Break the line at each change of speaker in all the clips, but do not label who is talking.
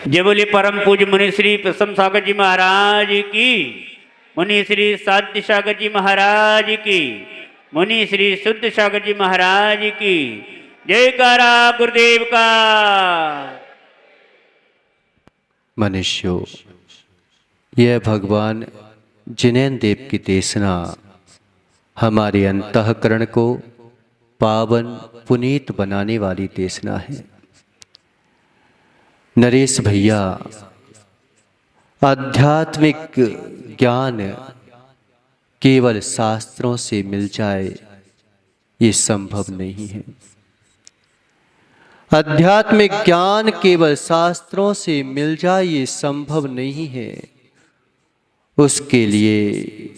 जय बोले परम पूज्य मुनि श्री प्रसन्न सागर जी महाराज की, मुनि श्री साध्य सागर जी महाराज की, मुनि श्री शुद्ध सागर जी महाराज की जयकारा गुरुदेव का।
मनुष्यों, यह भगवान जिनेंद्र देव की देशना हमारे अंतःकरण को पावन पुनीत बनाने वाली देशना है। नरेश भैया, आध्यात्मिक ज्ञान केवल शास्त्रों से मिल जाए ये संभव नहीं है। आध्यात्मिक ज्ञान केवल शास्त्रों से मिल जाए ये संभव नहीं है। उसके लिए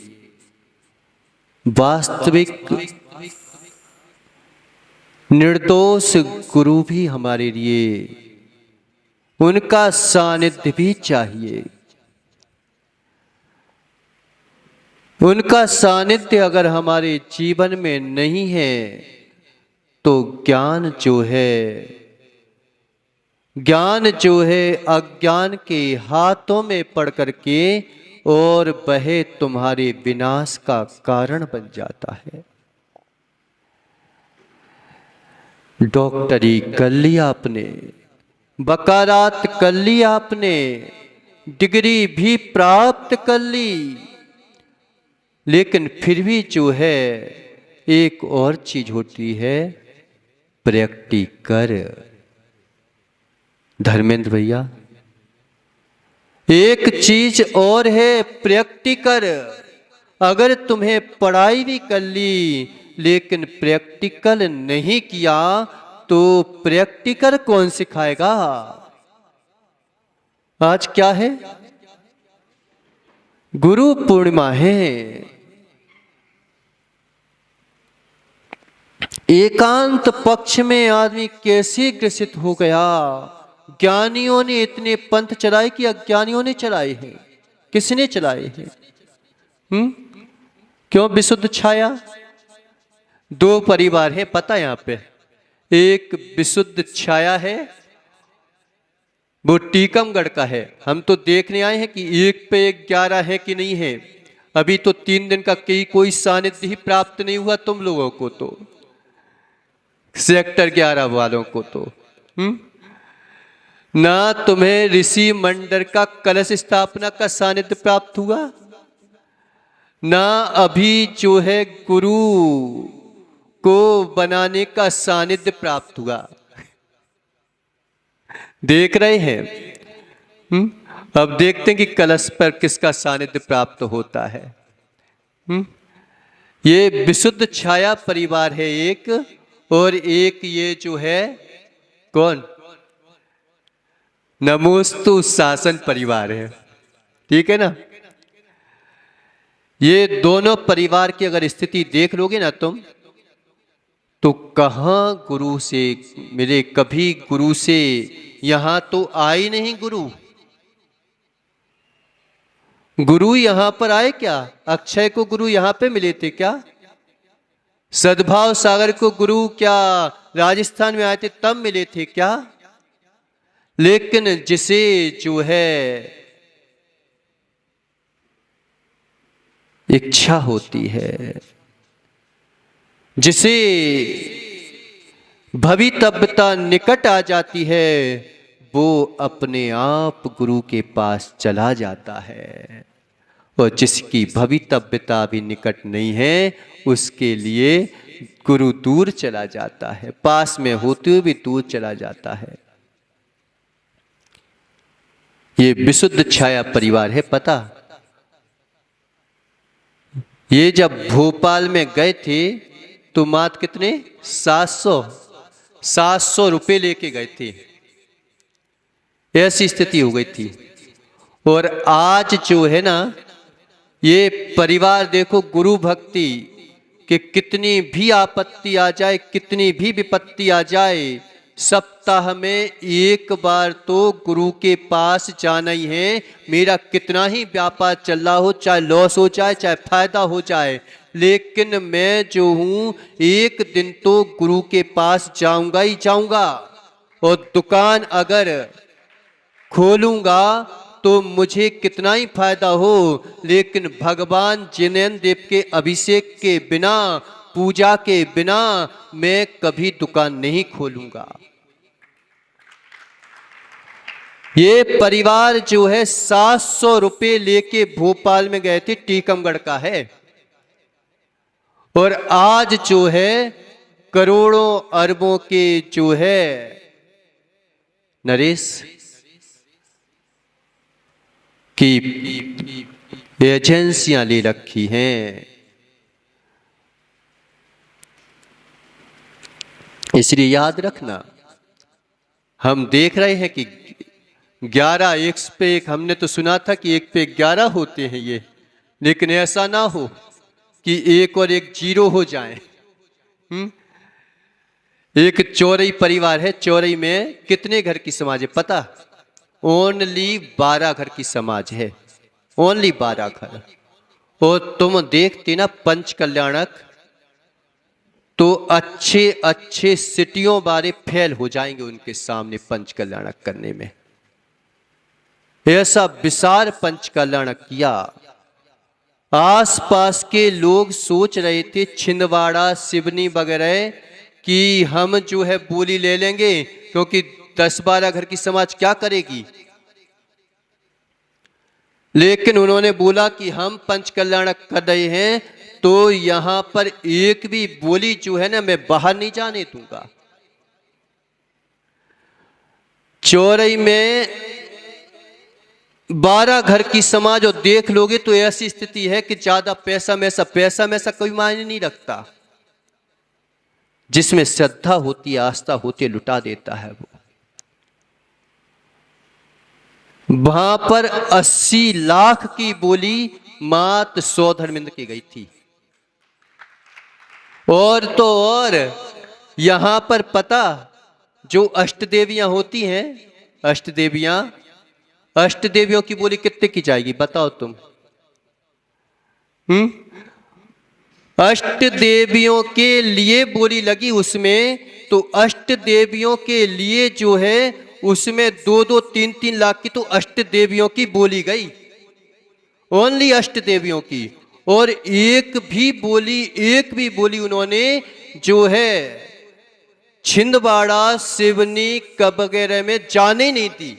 वास्तविक निर्दोष गुरु भी हमारे लिए, उनका सानिध्य भी चाहिए। उनका सानिध्य अगर हमारे जीवन में नहीं है तो ज्ञान जो है अज्ञान के हाथों में पड़ करके और वह तुम्हारे विनाश का कारण बन जाता है। डॉक्टरी कर ली आपने, बकारात कर ली आपने, डिग्री भी प्राप्त कर ली, लेकिन फिर भी जो है एक और चीज होती है, प्रैक्टिकल। धर्मेंद्र भैया, एक चीज और है प्रैक्टिकल। अगर तुम्हें पढ़ाई भी कर ली लेकिन प्रैक्टिकल नहीं किया तो प्रैक्टिकल कौन सिखाएगा? आज क्या है? गुरु पूर्णिमा है। एकांत पक्ष में आदमी कैसे ग्रसित हो गया। ज्ञानियों ने इतने पंथ चलाए कि अज्ञानियों ने चलाए हैं। किसने चलाए हैं? क्यों विशुद्ध छाया? दो परिवार है पता यहां पे। एक विशुद्ध छाया है, वो टीकमगढ़ का है। हम तो देखने आए हैं कि 1 पे 11 है कि नहीं है। अभी तो 3 दिन का कोई सानिध्य ही प्राप्त नहीं हुआ तुम लोगों को, तो सेक्टर 11 वालों को तो ना तुम्हें ऋषि मंडल का कलश स्थापना का सानिध्य प्राप्त हुआ, ना अभी जो है गुरु को बनाने का सानिध्य प्राप्त हुआ। देख रहे हैं? अब देखते हैं कि कलश पर किसका सानिध्य प्राप्त होता है। ये विशुद्ध छाया परिवार है एक, और एक ये जो है कौन, नमोस्तु शासन परिवार है। ठीक है ना? ये दोनों परिवार की अगर स्थिति देख लोगे ना तुम, तो कहां गुरु से मिले। कभी गुरु से यहां तो आए नहीं गुरु। गुरु यहां पर आए क्या? अक्षय को गुरु यहां पे मिले थे क्या? सद्भाव सागर को गुरु क्या राजस्थान में आए थे तब मिले थे क्या? लेकिन जिसे जो है इच्छा होती है, जिसे भवितव्यता निकट आ जाती है, वो अपने आप गुरु के पास चला जाता है। और जिसकी भवितव्यता भी निकट नहीं है उसके लिए गुरु दूर चला जाता है, पास में होते हुए भी दूर चला जाता है। ये विशुद्ध छाया परिवार है पता। ये जब भोपाल में गए थे तो मात्र कितने 700 रुपए लेके गए थे। ऐसी स्थिति हो गई थी। और आज जो है ना, ये परिवार देखो, गुरु भक्ति कि कितनी भी आपत्ति आ जाए, कितनी भी विपत्ति आ जाए, सप्ताह में एक बार तो गुरु के पास जाना ही है। मेरा कितना ही व्यापार चल रहा हो, चाहे लॉस हो जाए चाहे फायदा हो जाए, लेकिन मैं जो हूं एक दिन तो गुरु के पास जाऊंगा ही जाऊंगा। और दुकान अगर खोलूंगा तो मुझे कितना ही फायदा हो, लेकिन भगवान जिनेन्द्र देव के अभिषेक के बिना, पूजा के बिना मैं कभी दुकान नहीं खोलूंगा। ये परिवार जो है 700 रुपये लेके भोपाल में गए थे, टीकमगढ़ का है, और आज जो है करोड़ों अरबों के जो है नरेश की एजेंसियां ले रखी हैं। इसलिए याद रखना, हम देख रहे हैं कि 11 एक पे एक, हमने तो सुना था कि 1 पे 11 होते हैं ये, लेकिन ऐसा ना हो कि 1 और 1 0 हो जाए। एक चौरई परिवार है, चौरई में कितने घर की समाज है पता? ओनली 12 घर की समाज है, ओनली 12 घर। और तुम देखते ना पंच कल्याणक, तो अच्छे अच्छे सिटियों बारे फेल हो जाएंगे उनके सामने पंच कल्याणक करने में। ऐसा विशाल पंच कल्याणक किया। आसपास के लोग सोच रहे थे छिंदवाड़ा सिवनी वगैरह कि हम जो है बोली ले लेंगे, क्योंकि 10-12 घर की समाज क्या करेगी। लेकिन उन्होंने बोला कि हम पंच कल्याणक कर रहे हैं, तो यहां पर एक भी बोली जो है ना मैं बाहर नहीं जाने दूंगा। चौरई में 12 घर की समाज, और देख लोगे तो ऐसी स्थिति है कि ज्यादा पैसा में सा कोई मायने नहीं रखता। जिसमें श्रद्धा होती है, आस्था होती है, लुटा देता है वो। वहां पर 80 लाख की बोली मात्र 100 धर्मेंद्र की गई थी। और तो और यहां पर पता, जो अष्टदेवियां होती हैं, अष्टदेवियों की बोली कितने की जाएगी बताओ तुम? अष्ट देवियों के लिए बोली लगी उसमें, तो अष्ट देवियों के लिए जो है उसमें 2-2, 3-3 लाख की तो अष्ट देवियों की बोली गई, ओनली अष्ट देवियों की। और एक भी बोली उन्होंने जो है छिंदवाड़ा सिवनी वगैरह में जाने नहीं दी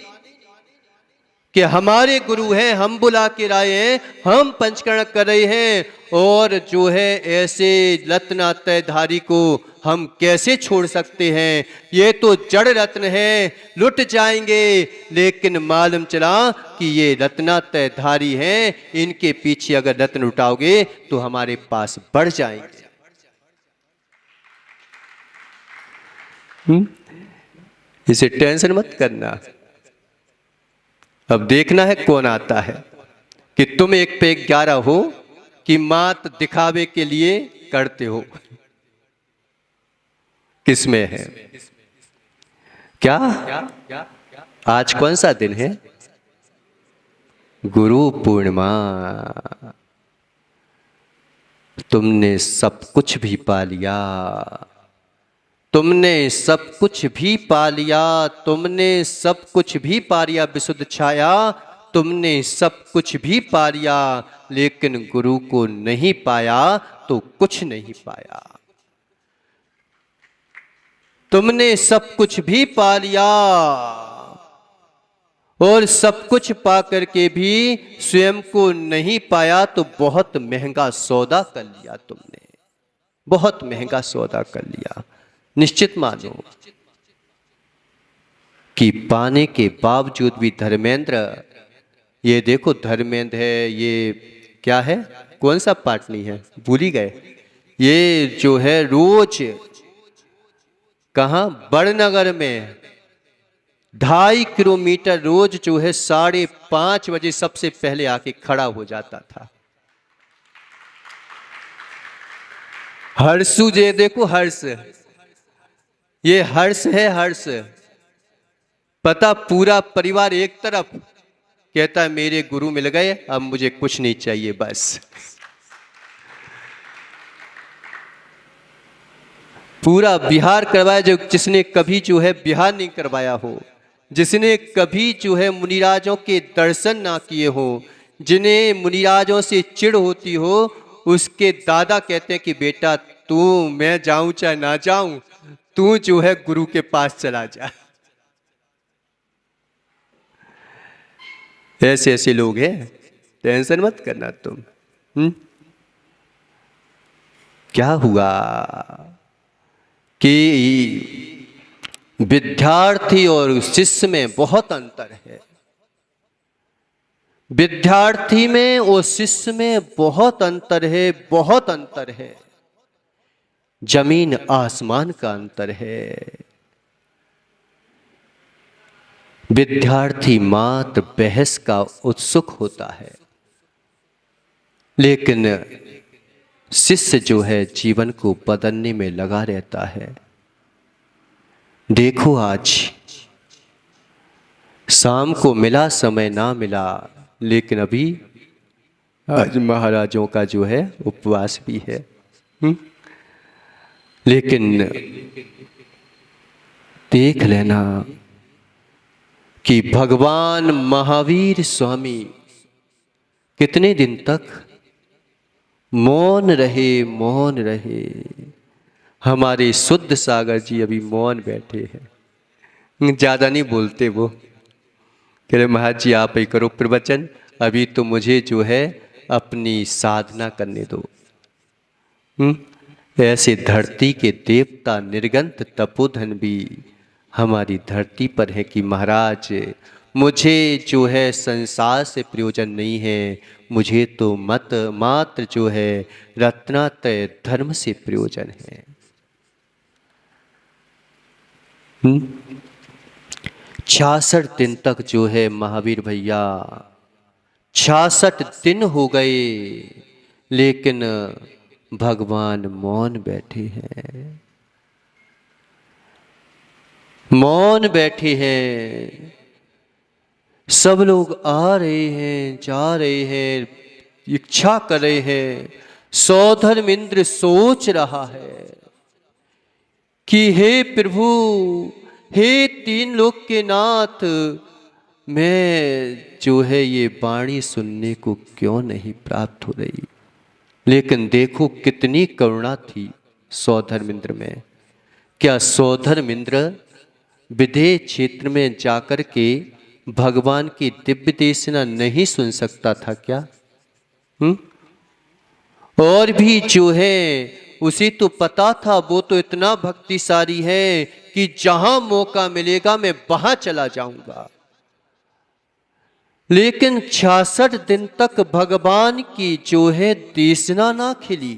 कि हमारे गुरु हैं, हम बुला के लाए हैं, हम पंचकर्ण कर रहे हैं, और जो है ऐसे रत्नात्रयधारी को हम कैसे छोड़ सकते हैं? ये तो जड़ रत्न है, लुट जाएंगे। लेकिन मालूम चला कि ये रत्नात्रयधारी हैं, इनके पीछे अगर रत्न उठाओगे तो हमारे पास बढ़ जाएंगे। इसे टेंशन मत करना, अब देखना है कौन आता है, कि तुम 1 पे 11 हो कि मात्र दिखावे के लिए करते हो। किसमें है क्या? आज कौन सा दिन है? गुरु पूर्णिमा। तुमने सब कुछ भी पा लिया, तुमने सब कुछ भी पा लिया, तुमने सब कुछ भी पा लिया विशुद्ध छाया, तुमने सब कुछ भी पा लिया, लेकिन गुरु को नहीं पाया तो कुछ नहीं पाया। तुमने सब कुछ भी पा लिया, और सब कुछ पा करके भी स्वयं को नहीं पाया तो बहुत महंगा सौदा कर लिया तुमने, बहुत महंगा सौदा कर लिया। निश्चित मानो कि पाने के बावजूद भी धर्मेंद्र, ये देखो धर्मेंद्र है, ये क्या है, कौन सा पाटनी है भूल ही गए, ये जो है रोज कहां, बड़नगर में 2.5 किलोमीटर रोज जो है 5:30 बजे सबसे पहले आके खड़ा हो जाता था। हर्षु जे देखो, हर्ष, ये हर्ष है, हर्ष। पता, पूरा परिवार एक तरफ कहता है मेरे गुरु मिल गए, अब मुझे कुछ नहीं चाहिए बस। पूरा बिहार करवाया, जो जिसने कभी जो है बिहार नहीं करवाया हो, जिसने कभी जो है मुनिराजों के दर्शन ना किए हो, जिन्हें मुनिराजों से चिढ़ होती हो, उसके दादा कहते हैं कि बेटा तू, मैं जाऊं चाहे ना जाऊं, तू जो है गुरु के पास चला जा। ऐसे ऐसे लोग हैं, टेंशन मत करना तुम। क्या हुआ कि विद्यार्थी और शिष्य में बहुत अंतर है। विद्यार्थी में और शिष्य में बहुत अंतर है, बहुत अंतर है। जमीन आसमान का अंतर है। विद्यार्थी मात्र बहस का उत्सुक होता है, लेकिन शिष्य जो है जीवन को बदलने में लगा रहता है। देखो आज शाम को मिला समय ना मिला, लेकिन अभी आज महाराजों का जो है उपवास भी है। लेकिन देख लेना कि भगवान महावीर स्वामी कितने दिन तक मौन रहे, मौन रहे। हमारे शुद्ध सागर जी अभी मौन बैठे हैं, ज्यादा नहीं बोलते। वो कह रहे महाराज जी आप ही करो प्रवचन, अभी तो मुझे जो है अपनी साधना करने दो। ऐसे धरती के देवता निर्गंत तपोधन भी हमारी धरती पर है कि महाराज मुझे जो है संसार से प्रयोजन नहीं है, मुझे तो मत मात्र जो है रत्नात्रय धर्म से प्रयोजन है। 66 दिन तक जो है महावीर भैया, 66 दिन हो गए, लेकिन भगवान मौन बैठे हैं, मौन बैठे हैं। सब लोग आ रहे हैं, जा रहे हैं, इच्छा कर रहे हैं। सौधर्मेंद्र सोच रहा है कि हे प्रभु, हे तीन लोक के नाथ, मैं जो है ये वाणी सुनने को क्यों नहीं प्राप्त हो रही। लेकिन देखो कितनी करुणा थी सौधर्मेंद्र में। क्या सौधर्मेंद्र विदेह क्षेत्र में जाकर के भगवान की दिव्य देशना नहीं सुन सकता था क्या? और भी जो है उसे तो पता था, वो तो इतना भक्तिशाली है कि जहां मौका मिलेगा मैं वहां चला जाऊंगा। लेकिन 66 दिन तक भगवान की जो है देशना ना खिली,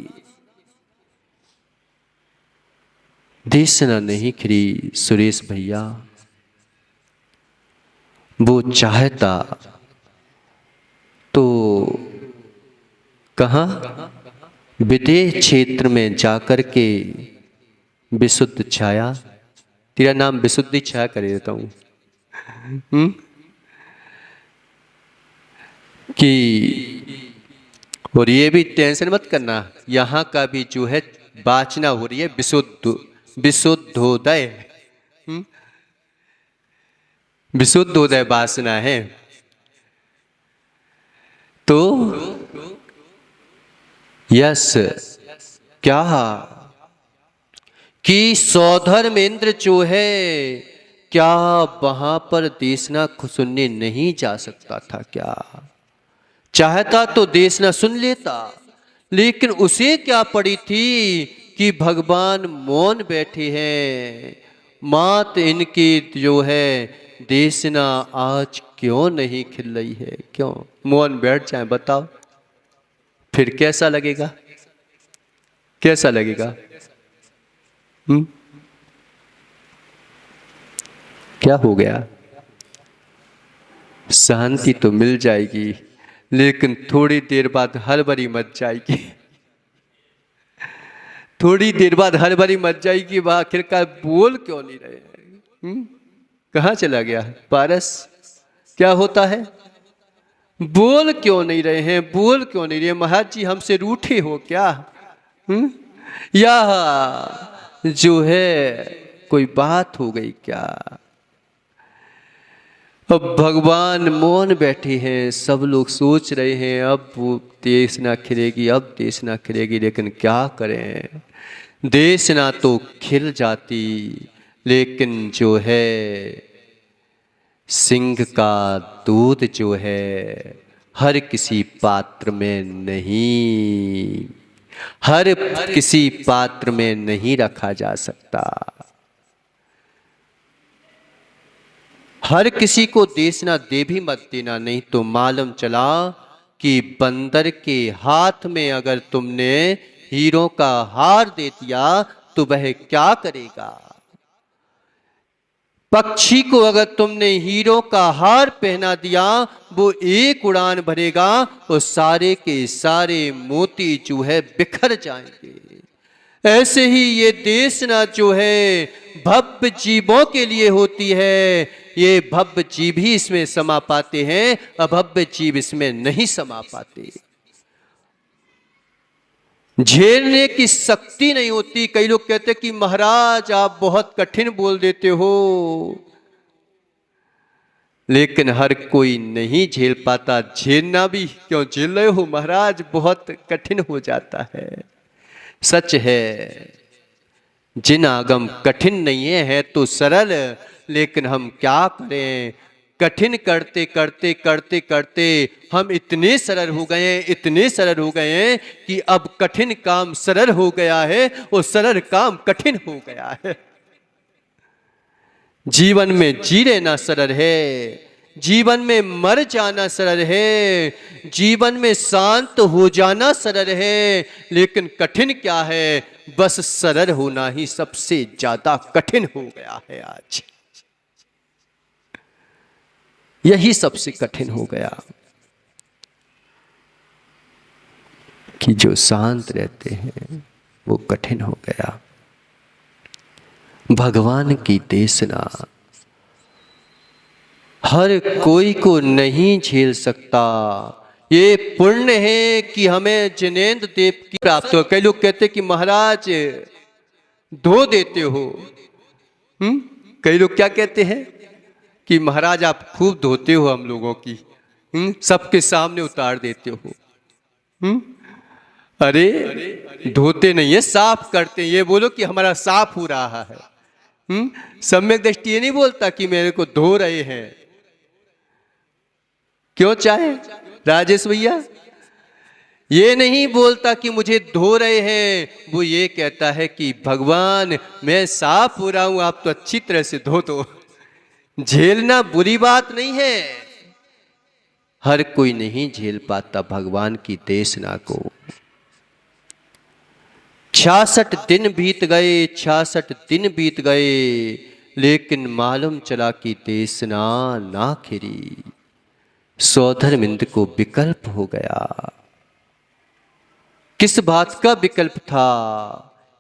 देशना नहीं खिली। सुरेश भैया वो चाहता तो कहां विदेह क्षेत्र में जाकर के विशुद्ध छाया, तेरा नाम विशुद्धि छाया कर देता हूं, कि और ये भी टेंशन मत करना, यहां का भी जो है वाचना हो रही है विशुद्धोदय, विशुद्धोदय वासना है। तो यस क्या कि सौधर्मेंद्र जो है क्या वहां पर देशना सुनने नहीं जा सकता था क्या? चाहता तो देशना सुन लेता, लेकिन उसे क्या पड़ी थी कि भगवान मौन बैठे हैं। मात इनकी जो है देशना आज क्यों नहीं खिल रही है? क्यों मौन बैठ जाए बताओ, फिर कैसा लगेगा? कैसा लगेगा? क्या हो गया? शांति तो मिल जाएगी, लेकिन थोड़ी देर बाद हड़बड़ी मच जाएगी। थोड़ी देर बाद हड़बड़ी मच जाएगी। वह आखिरकार बोल क्यों नहीं रहे हैं? कहाँ चला गया पारस? क्या होता है? बोल क्यों नहीं रहे हैं? बोल क्यों नहीं रहे? महाराज जी हमसे रूठे हो क्या? या जो है कोई बात हो गई क्या? अब भगवान मौन बैठे हैं, सब लोग सोच रहे हैं अब वो देश ना खिलेगी, अब देश ना खिलेगी, लेकिन क्या करें, देश ना तो खिल जाती, लेकिन जो है सिंह का दूध जो है हर किसी पात्र में नहीं, हर किसी पात्र में नहीं रखा जा सकता। हर किसी को देना दे भी मत देना, नहीं तो मालूम चला कि बंदर के हाथ में अगर तुमने हीरों का हार दे दिया तो वह क्या करेगा। पक्षी को अगर तुमने हीरो का हार पहना दिया, वो एक उड़ान भरेगा और सारे के सारे मोती जो है बिखर जाएंगे। ऐसे ही ये देशना जो है भव्य जीवों के लिए होती है, ये भव्य जीव ही इसमें समा पाते हैं, अभव्य जीव इसमें नहीं समा पाते। झेलने की शक्ति नहीं होती। कई लोग कहते कि महाराज आप बहुत कठिन बोल देते हो, लेकिन हर कोई नहीं झेल पाता। झेलना भी क्यों झेल रहे हो महाराज, बहुत कठिन हो जाता है। सच है, जिन आगम कठिन नहीं है तो सरल, लेकिन हम क्या करें, कठिन करते करते करते करते हम इतने सरल हो गए हैं, इतने सरल हो गए हैं कि अब कठिन काम सरल हो गया है और सरल काम कठिन हो गया है। जीवन में जी लेना सरल है, जीवन में मर जाना सरल है, जीवन में शांत हो जाना सरल है, लेकिन कठिन क्या है, बस सरल होना ही सबसे ज्यादा कठिन हो गया है। आज यही सबसे कठिन हो गया कि जो शांत रहते हैं वो कठिन हो गया। भगवान की देशना हर कोई को नहीं झेल सकता। ये पुण्य है कि हमें जिनेंद्र देव की प्राप्त हो। कई लोग कहते कि महाराज धो देते हो, कई लोग क्या कहते हैं कि महाराज आप खूब धोते हो हम लोगों की, सबके सामने उतार देते हो। अरे धोते नहीं है, साफ करते हैं। ये बोलो कि हमारा साफ हो रहा है। सम्यक दृष्टि ये नहीं बोलता कि मेरे को धो रहे हैं। क्यों चाहे राजेश भैया, ये नहीं बोलता कि मुझे धो रहे हैं, वो ये कहता है कि भगवान मैं साफ हो रहा हूं, आप तो अच्छी तरह से धो दो। झेलना बुरी बात नहीं है, हर कोई नहीं झेल पाता भगवान की देशना को। 66 दिन बीत गए, 66 दिन बीत गए, लेकिन मालूम चला कि देशना ना खिरी। सौधर्मिंद को विकल्प हो गया। किस बात का विकल्प था?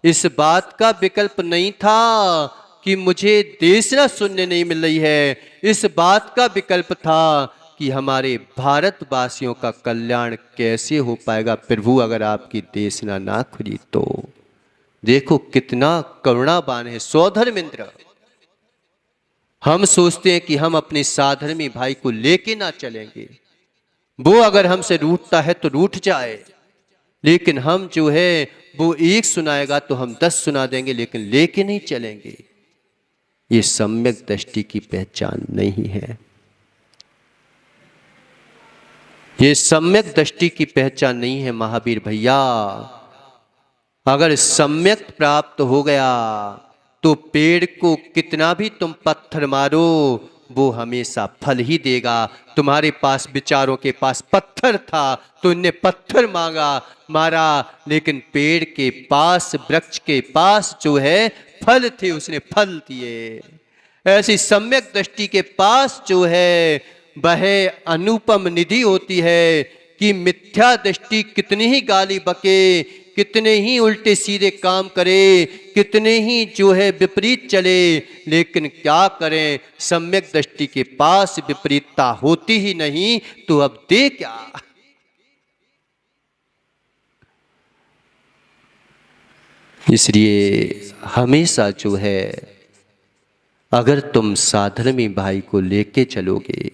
इस बात का विकल्प नहीं था कि मुझे देशना सुनने नहीं मिल रही है, इस बात का विकल्प था कि हमारे भारतवासियों का कल्याण कैसे हो पाएगा प्रभु अगर आपकी देशना ना खुली तो। देखो कितना करुणावान है सौधर्मिंद्र। हम सोचते हैं कि हम अपने साधर्मी भाई को लेके ना चलेंगे, वो अगर हमसे रूठता है तो रूठ जाए, लेकिन हम जो है वो एक सुनाएगा तो हम 10 सुना देंगे, लेकिन लेके नहीं चलेंगे। ये सम्यक दृष्टि की पहचान नहीं है, ये सम्यक दृष्टि की पहचान नहीं है महावीर भैया। अगर सम्यक प्राप्त हो गया तो पेड़ को कितना भी तुम पत्थर मारो वो हमेशा फल ही देगा। तुम्हारे पास विचारों के पास पत्थर था तो इनने पत्थर मारा, लेकिन पेड़ के पास वृक्ष के पास जो है फल थे, उसने फल दिए। ऐसी सम्यक दृष्टि के पास जो है वह अनुपम निधि होती है कि मिथ्या दृष्टि कितनी ही गाली बके, कितने ही उल्टे सीधे काम करे, कितने ही जो है विपरीत चले, लेकिन क्या करें, सम्यक दृष्टि के पास विपरीतता होती ही नहीं, तो अब दे क्या। इसलिए हमेशा जो है अगर तुम साधर्मी भाई को लेके चलोगे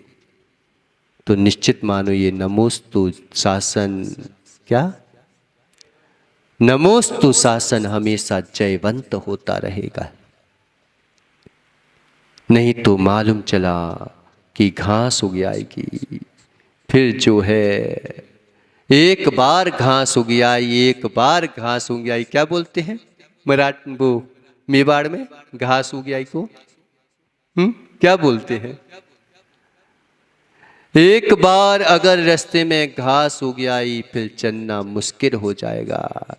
तो निश्चित मानो ये नमोस्तु शासन, क्या नमोस्तु शासन हमेशा जयवंत होता रहेगा। नहीं तो मालूम चला कि घास उग आएगी, फिर जो है एक बार घास उग आई, एक बार घास उग आई, क्या बोलते हैं वो मेवाड़ में घास उग आई को क्या बोलते हैं? एक बार अगर रास्ते में घास उग आई फिर चलना मुश्किल हो जाएगा।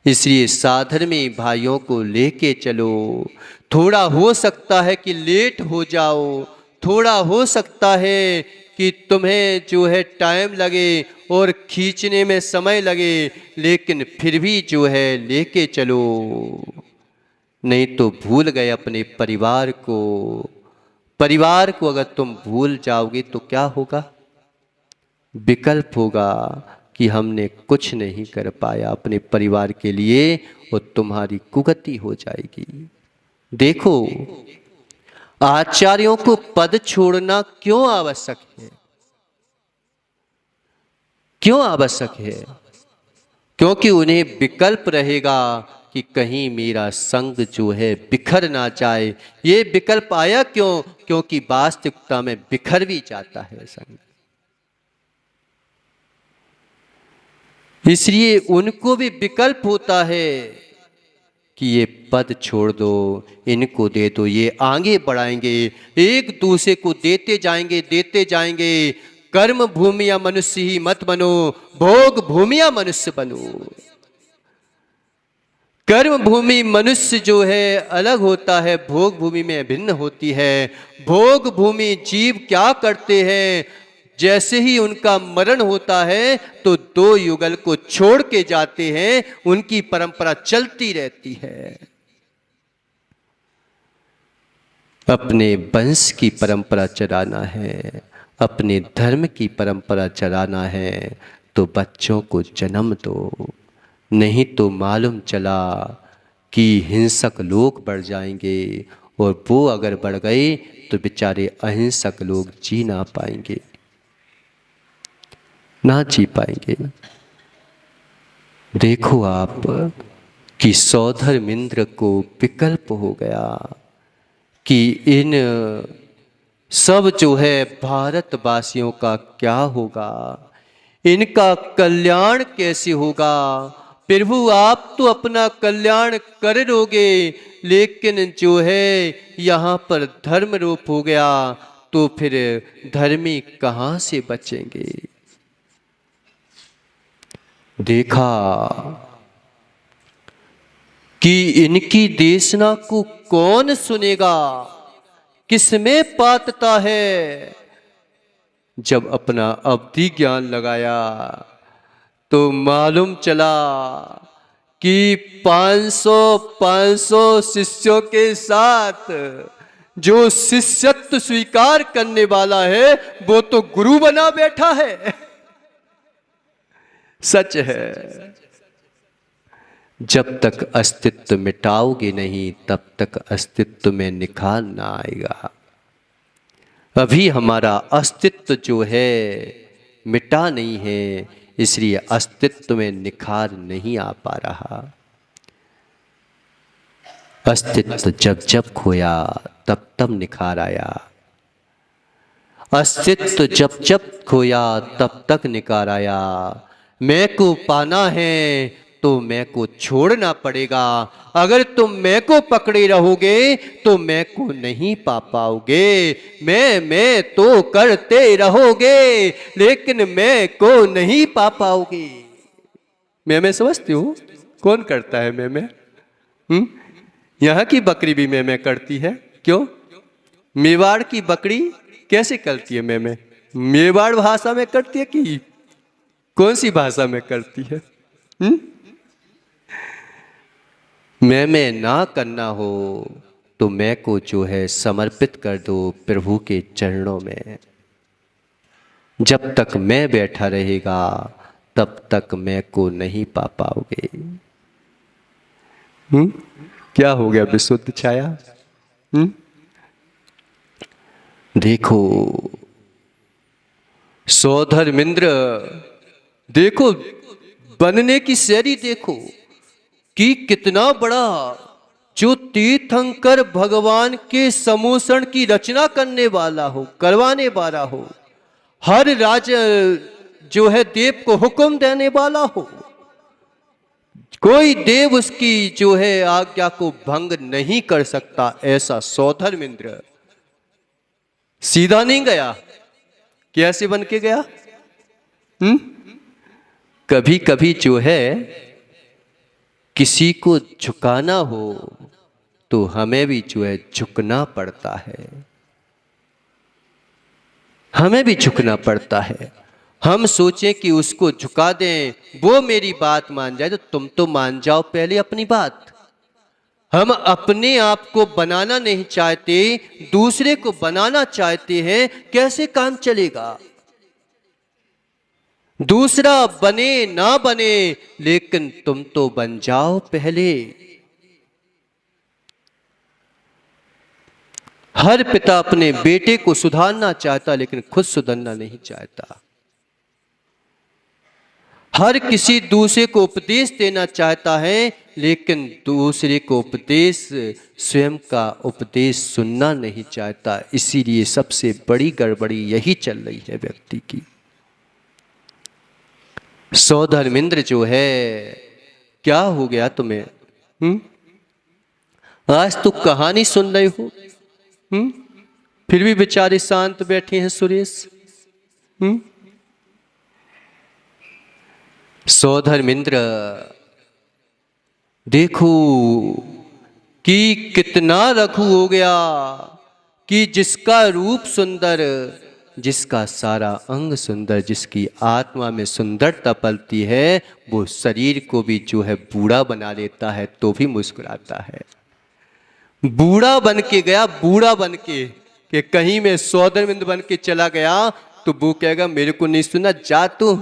इसलिए साधर्मी भाइयों को लेके चलो। थोड़ा हो सकता है कि लेट हो जाओ, थोड़ा हो सकता है कि तुम्हें जो है टाइम लगे और खींचने में समय लगे, लेकिन फिर भी जो है लेके चलो। नहीं तो भूल गए अपने परिवार को। परिवार को अगर तुम भूल जाओगे तो क्या होगा? विकल्प होगा कि हमने कुछ नहीं कर पाया अपने परिवार के लिए और तुम्हारी कुगति हो जाएगी। देखो, आचार्यों को पद छोड़ना क्यों आवश्यक है? क्यों आवश्यक है? क्योंकि उन्हें विकल्प रहेगा कि कहीं मेरा संग जो है बिखर ना जाए। ये विकल्प आया क्यों? क्योंकि वास्तविकता में बिखर भी जाता है संग। इसलिए उनको भी विकल्प होता है कि ये पद छोड़ दो, इनको दे दो, ये आगे बढ़ाएंगे, एक दूसरे को देते जाएंगे। कर्म भूमिया मनुष्य ही मत बनो, भोग भूमिया मनुष्य बनो। कर्म भूमि मनुष्य जो है अलग होता है, भोग भूमि में भिन्न होती है। भोग भूमि जीव क्या करते हैं? जैसे ही उनका मरण होता है तो दो युगल को छोड़ के जाते हैं, उनकी परंपरा चलती रहती है। अपने वंश की परंपरा चलाना है, अपने धर्म की परंपरा चलाना है तो बच्चों को जन्म दो। नहीं तो मालूम चला कि हिंसक लोग बढ़ जाएंगे और वो अगर बढ़ गए तो बेचारे अहिंसक लोग जी ना पाएंगे, ना जी पाएंगे। देखो आप कि सौधर्मिंद्र को विकल्प हो गया कि इन सब जो है भारतवासियों का क्या होगा, इनका कल्याण कैसे होगा। प्रभु आप तो अपना कल्याण कर लोगे, लेकिन जो है यहाँ पर धर्म रूप हो गया तो फिर धर्मी कहाँ से बचेंगे। देखा कि इनकी देशना को कौन सुनेगा, किसमें पात्रता है। जब अपना अवधि ज्ञान लगाया तो मालूम चला कि 500 शिष्यों के साथ जो शिष्यत्व स्वीकार करने वाला है वो तो गुरु बना बैठा है। सच है, जब तक अस्तित्व मिटाओगे नहीं तब तक अस्तित्व में निखार ना आएगा। अभी हमारा अस्तित्व जो है मिटा नहीं है, इसलिए अस्तित्व में निखार नहीं आ पा रहा। अस्तित्व जब जब खोया तब तब निखार आया। अस्तित्व जब जब खोया तब तक निखार आया। मैं को पाना है तो मैं को छोड़ना पड़ेगा। अगर तुम मैं को पकड़े रहोगे तो मैं को नहीं पा पाओगे। मैं तो करते रहोगे लेकिन मैं को नहीं पा पाओगे। मैं समझते हो कौन करता है मैं? यहाँ की बकरी भी मैं करती है। क्यों? मेवाड़ की बकरी कैसे करती है मैं? मेवाड़ भाषा में करती है कि कौन सी भाषा में करती है? मैं ना करना हो तो मैं को जो है समर्पित कर दो प्रभु के चरणों में। जब तक मैं बैठा रहेगा तब तक मैं को नहीं पा पाओगे। क्या हो गया विशुद्ध छाया? देखो सौधर्मिंद्र, देखो बनने की शैली देखो कि कितना बड़ा जो तीर्थंकर भगवान के समोषण की रचना करने वाला हो, करवाने वाला हो, हर राज जो है देव को हुक्म देने वाला हो, कोई देव उसकी जो है आज्ञा को भंग नहीं कर सकता, ऐसा सौधर्मिंद्र सीधा नहीं गया, कैसे बन के गया? कभी कभी जो है किसी को झुकाना हो तो हमें भी जो है झुकना पड़ता है, हमें भी झुकना पड़ता है। हम सोचें कि उसको झुका दें, वो मेरी बात मान जाए, तो तुम तो मान जाओ पहले अपनी बात। हम अपने आप को बनाना नहीं चाहते, दूसरे को बनाना चाहते हैं, कैसे काम चलेगा? दूसरा बने ना बने, लेकिन तुम तो बन जाओ पहले। हर पिता अपने बेटे को सुधारना चाहता, लेकिन खुद सुधरना नहीं चाहता। हर किसी दूसरे को उपदेश देना चाहता है, लेकिन दूसरे को उपदेश, स्वयं का उपदेश सुनना नहीं चाहता। इसीलिए सबसे बड़ी गड़बड़ी यही चल रही है व्यक्ति की। सौधर्मिंद्र जो है, क्या हो गया तुम्हें? आज तो कहानी सुन रहे हो, फिर भी बेचारे शांत बैठे हैं सुरेश। सौधर्मिंद्र देखो कि कितना रघु हो गया कि जिसका रूप सुंदर, जिसका सारा अंग सुंदर, जिसकी आत्मा में सुंदरता पलती है, वो शरीर को भी जो है बूढ़ा बना लेता है तो भी मुस्कुराता है। बूढ़ा बन के गया, बूढ़ा बन के कि कहीं मैं सौधर्मिंद्र बन के चला गया तो वो कहेगा मेरे को नहीं सुना, जा तू।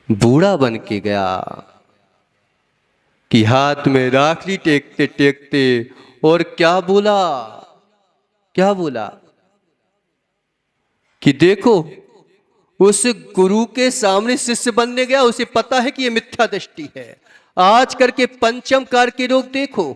बूढ़ा बन के गया कि हाथ में राखली टेकते टेकते, और क्या बोला, क्या बोला कि देखो उस गुरु के सामने शिष्य बनने गया, उसे पता है कि ये मिथ्या दृष्टि है। आज करके पंचम कार के लोग देखो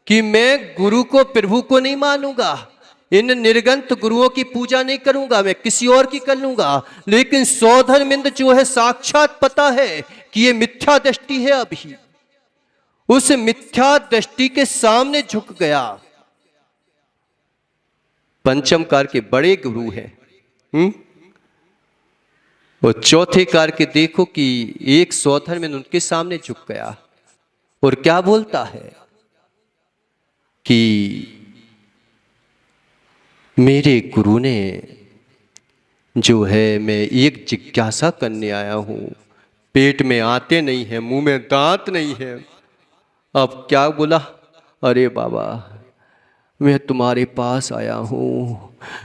कि मैं गुरु को, प्रभु को नहीं मानूंगा, इन निर्गंत गुरुओं की पूजा नहीं करूंगा, मैं किसी और की कर लूंगा। लेकिन सौधर्मिंद्र जो है साक्षात पता है कि ये मिथ्या दृष्टि है, अभी उस मिथ्या दृष्टि के सामने झुक गया। पंचम कार के बड़े गुरु हैं, और चौथे कार के देखो कि एक सौधर्मिंद्र उनके सामने झुक गया और क्या बोलता है कि मेरे गुरु ने जो है, मैं एक जिज्ञासा करने आया हूं, पेट में आते नहीं है, मुंह में दांत नहीं है। अब क्या बोला, अरे बाबा मैं तुम्हारे पास आया हूं,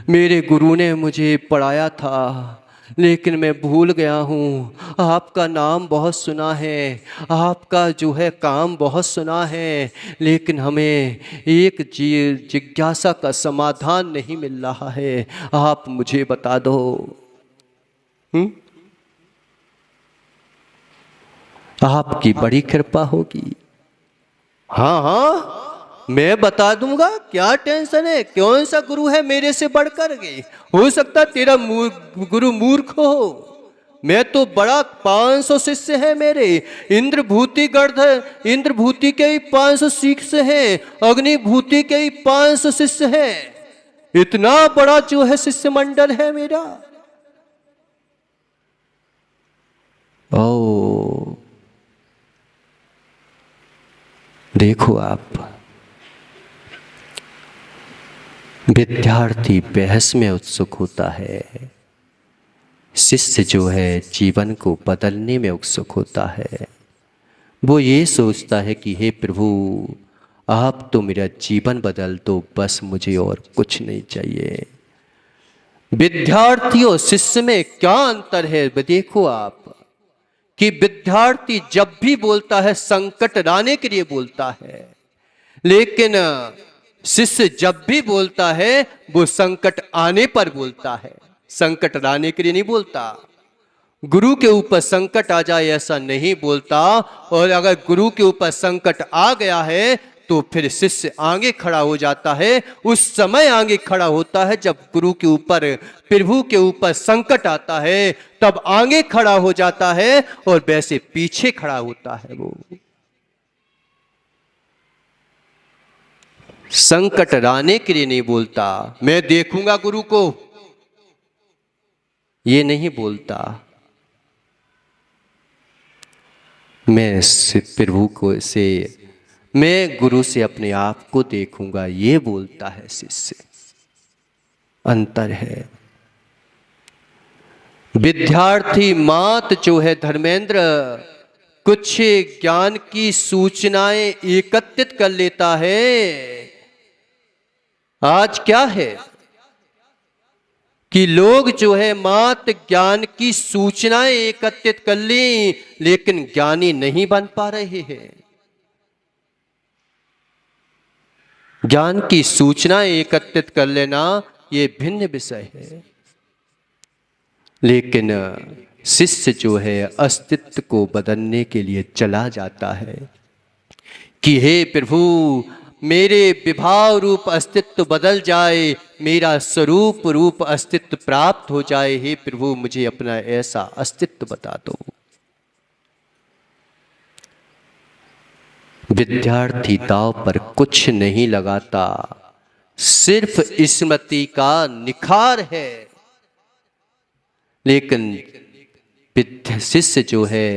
मेरे गुरु ने मुझे पढ़ाया था लेकिन मैं भूल गया हूँ। आपका नाम बहुत सुना है, आपका जो है काम बहुत सुना है, लेकिन हमें एक जिज्ञासा का समाधान नहीं मिल रहा है, आप मुझे बता दो। आपकी बड़ी कृपा होगी। हाँ हाँ मैं बता दूंगा, क्या टेंशन है, कौन सा गुरु है मेरे से बढ़कर के? हो सकता तेरा गुरु मूर्ख हो, मैं तो बड़ा 500 शिष्य है मेरे। इंद्रभूति गढ़, इंद्रभूति के ही 500 शिष्य हैं, अग्निभूति के ही 500 शिष्य हैं, इतना बड़ा जो है शिष्य मंडल है मेरा। ओ देखो आप, विद्यार्थी बहस में उत्सुक होता है, शिष्य जो है जीवन को बदलने में उत्सुक होता है। वो ये सोचता है कि हे प्रभु आप तो मेरा जीवन बदल दो, बस मुझे और कुछ नहीं चाहिए। विद्यार्थी और शिष्य में क्या अंतर है देखो आप, कि विद्यार्थी जब भी बोलता है संकट लाने के लिए बोलता है, लेकिन शिष्य जब भी बोलता है वो संकट आने पर बोलता है, संकट लाने के लिए नहीं बोलता। गुरु के ऊपर संकट आ जाए ऐसा नहीं बोलता। और अगर गुरु के ऊपर संकट आ गया है तो फिर शिष्य आगे खड़ा हो जाता है। उस समय आगे खड़ा होता है जब गुरु के ऊपर, प्रभु के ऊपर संकट आता है, तब आगे खड़ा हो जाता है और वैसे पीछे खड़ा होता है। वो संकट लाने के लिए नहीं बोलता, मैं देखूंगा गुरु को, ये नहीं बोलता। मैं प्रभु को से, मैं गुरु से अपने आप को देखूंगा, ये बोलता है शिष्य। अंतर है। विद्यार्थी मात जो है धर्मेंद्र, कुछ ज्ञान की सूचनाएं एकत्रित कर लेता है। आज क्या है कि लोग जो है मात्र ज्ञान की सूचनाएं एकत्रित कर ली, लेकिन ज्ञानी नहीं बन पा रहे हैं। ज्ञान की सूचनाएं एकत्रित कर लेना ये भिन्न विषय है, लेकिन शिष्य जो है अस्तित्व को बदलने के लिए चला जाता है कि हे प्रभु मेरे विभाव रूप अस्तित्व बदल जाए, मेरा स्वरूप रूप अस्तित्व प्राप्त हो जाए। हे प्रभु मुझे अपना ऐसा अस्तित्व बता दो। विद्यार्थी दांव पर कुछ नहीं लगाता, सिर्फ स्मृति का निखार है। लेकिन शिष्य जो है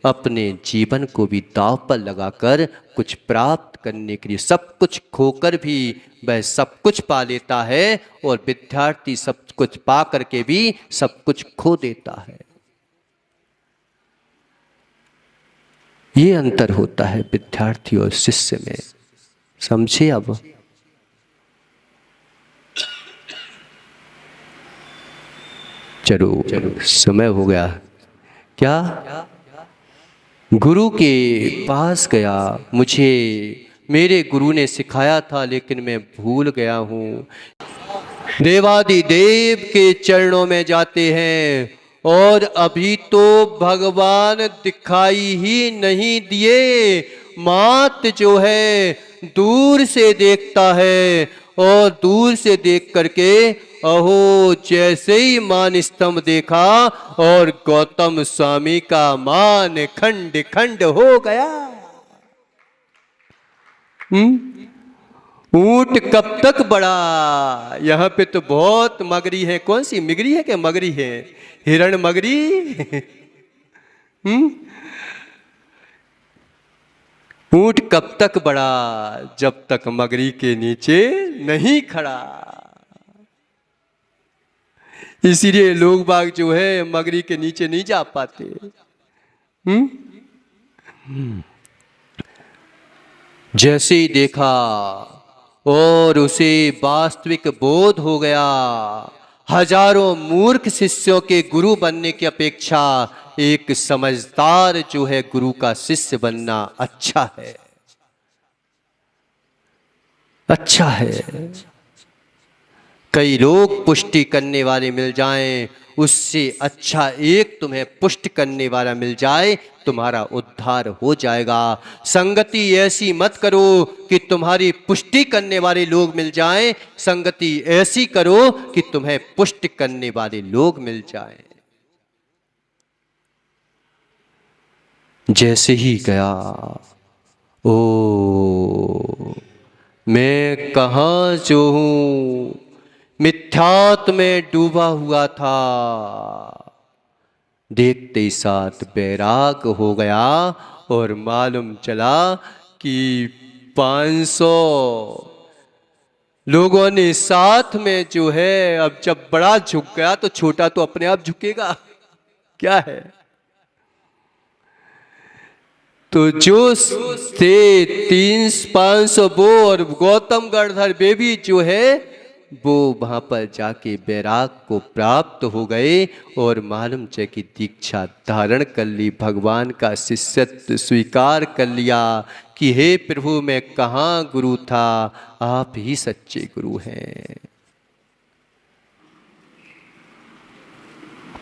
अपने जीवन को भी दांव पर लगाकर कुछ प्राप्त करने के लिए, सब कुछ खोकर भी वह सब कुछ पा लेता है, और विद्यार्थी सब कुछ पा करके भी सब कुछ खो देता है। ये अंतर होता है विद्यार्थी और शिष्य में, समझे? अब चलो समय हो गया। क्या गुरु के पास गया, मुझे मेरे गुरु ने सिखाया था लेकिन मैं भूल गया हूँ। देवादिदेव के चरणों में जाते हैं और अभी तो भगवान दिखाई ही नहीं दिए, मात जो है दूर से देखता है, और दूर से देख करके अहो जैसे ही मान स्तंभ देखा और गौतम स्वामी का मान खंड खंड हो गया। ऊंट कब तक बढ़ा? यहाँ पे तो बहुत मगरी है। कौन सी मिगरी है क्या? मगरी है, हिरण मगरी। ऊंट कब तक बढ़ा? जब तक मगरी के नीचे नहीं खड़ा। इसीलिए लोग बाग जो है मगरी के नीचे नहीं जा पाते। जैसे ही देखा और उसे वास्तविक बोध हो गया, हजारों मूर्ख शिष्यों के गुरु बनने की अपेक्षा एक समझदार जो है गुरु का शिष्य बनना अच्छा है, अच्छा है। कई लोग पुष्टि करने वाले मिल जाएं, उससे अच्छा एक तुम्हें पुष्ट करने वाला मिल जाए, तुम्हारा उद्धार हो जाएगा। संगति ऐसी मत करो कि तुम्हारी पुष्टि करने वाले लोग मिल जाएं, संगति ऐसी करो कि तुम्हें पुष्ट करने वाले लोग मिल जाएं। जैसे ही गया, ओ मैं कहाँ जो हूँ, मिथ्यात्व में डूबा हुआ था। देखते ही साथ बैराग हो गया और मालूम चला कि 500 लोगों ने साथ में जो है, अब जब बड़ा झुक गया तो छोटा तो अपने आप झुकेगा, क्या है। तो जो थे 300-500 वो और गौतम गणधर वे भी जो है वो वहाँ पर जाके वैराग को प्राप्त हो गए और मालूम चे कि दीक्षा धारण कर ली, भगवान का शिष्यत्व स्वीकार कर लिया कि हे प्रभु मैं कहाँ गुरु था, आप ही सच्चे गुरु हैं।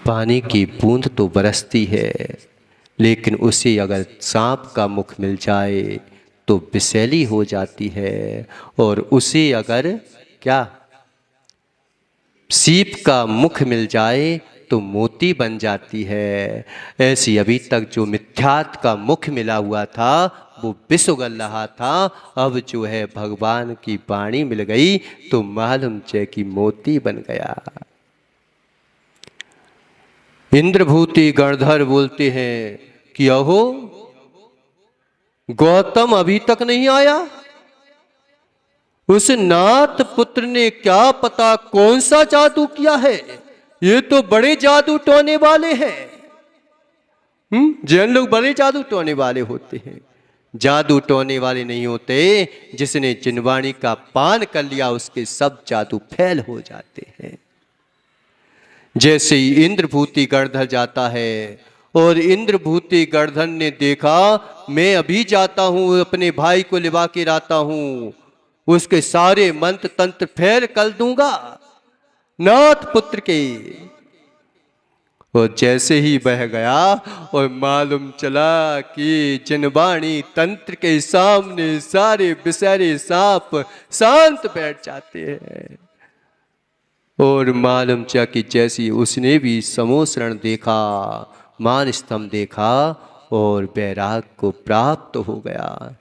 पानी की बूंद तो बरसती है, लेकिन उसे अगर सांप का मुख मिल जाए तो विषैली हो जाती है, और उसे अगर क्या सीप का मुख मिल जाए तो मोती बन जाती है। ऐसी अभी तक जो मिथ्यात का मुख मिला हुआ था वो विष उगल रहा था, अब जो है भगवान की वाणी मिल गई तो मालूम चे कि मोती बन गया। इंद्रभूति गणधर बोलते हैं कि अहो गौतम अभी तक नहीं आया, उस नाथ पुत्र ने क्या पता कौन सा जादू किया है, ये तो बड़े जादू टोने वाले हैं। जैन लोग बड़े जादू टोने वाले होते हैं, जादू टोने वाले नहीं होते। जिसने जिनवाणी का पान कर लिया उसके सब जादू फैल हो जाते हैं। जैसे ही इंद्रभूति गणधर जाता है और इंद्रभूति गणधर ने देखा मैं अभी जाता हूं अपने भाई को लिवा के लाता हूं, उसके सारे मंत्र तंत्र फेर कर दूंगा नाथ पुत्र के। और जैसे ही बह गया और मालूम चला कि जिनवाणी तंत्र के सामने सारे बिसारे सांप शांत बैठ जाते हैं। और मालूम चला कि जैसी उसने भी समोसरण देखा, मान स्तंभ देखा और वैराग को प्राप्त हो गया।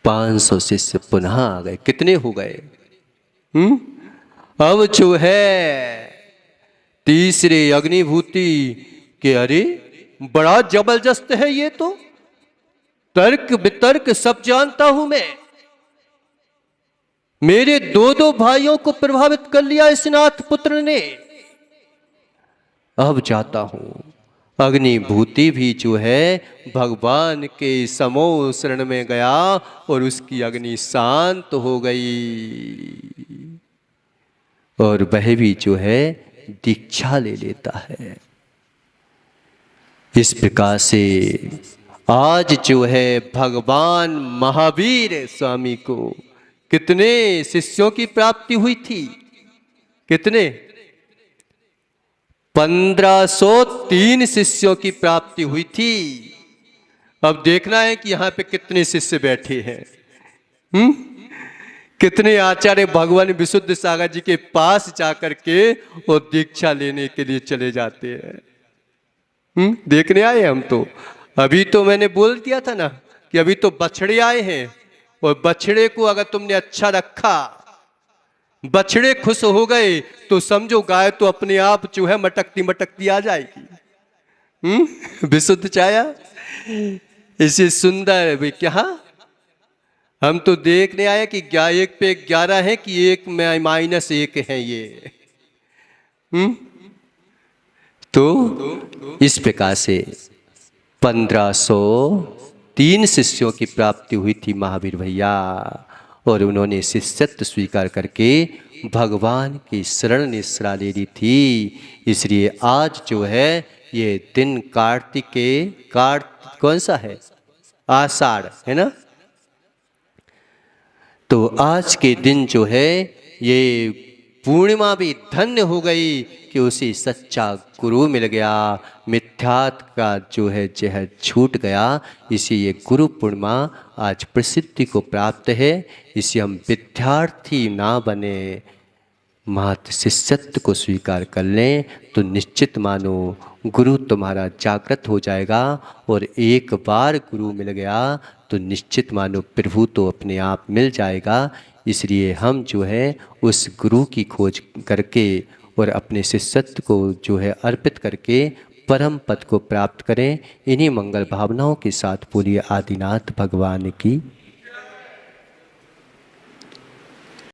500 शिष्य पुनः आ गए। कितने हो गए? अब जो है तीसरे अग्निभूति के, अरे बड़ा जबरदस्त है ये तो, तर्क वितर्क सब जानता हूं मैं, मेरे दो भाइयों को प्रभावित कर लिया इस नाथ पुत्र ने, अब जाता हूं। अग्निभूति भी जो है भगवान के समो शरण में गया और उसकी अग्नि शांत हो गई और वह भी जो है दीक्षा ले लेता है। इस प्रकार से आज जो है भगवान महावीर स्वामी को कितने शिष्यों की प्राप्ति हुई थी? कितने? 1503 शिष्यों की प्राप्ति हुई थी। अब देखना है कि यहां पे कितने शिष्य बैठे हैं। कितने आचार्य भगवान विशुद्ध सागर जी के पास जाकर के और दीक्षा लेने के लिए चले जाते हैं। देखने आए हम तो। अभी तो मैंने बोल दिया था ना कि अभी तो बछड़े आए हैं, और बछड़े को अगर तुमने अच्छा रखा, बछड़े खुश हो गए तो समझो गाय तो अपने आप जो है मटकती मटकती आ जाएगी। विशुद्ध छाया इसे सुंदर भी क्या, हम तो देखने आए कि 1 पे 11 है कि 1 में -1 है ये। तो इस प्रकार से 1503 शिष्यों की प्राप्ति हुई थी महावीर भैया, और उन्होंने शिष्यत्व स्वीकार करके भगवान की शरण निश्रा ले ली थी। इसलिए आज जो है ये दिन कार्तिक कौन सा है? आषाढ़ है ना। तो आज के दिन जो है ये पूर्णिमा भी धन्य हो गई कि उसे सच्चा गुरु मिल गया, मिथ्यात का जो है जहर छूट गया। इसी ये गुरु पूर्णिमा आज प्रसिद्धि को प्राप्त है। इसे हम विद्यार्थी ना बने, मात्र शिष्यत्व को स्वीकार कर लें तो निश्चित मानो गुरु तुम्हारा जागृत हो जाएगा। और एक बार गुरु मिल गया तो निश्चित मानो प्रभु तो अपने आप मिल जाएगा। इसलिए हम जो है उस गुरु की खोज करके और अपने शिष्यत्व को जो है अर्पित करके परम पद को प्राप्त करें। इन्हीं मंगल भावनाओं के साथ बोलिए आदिनाथ भगवान की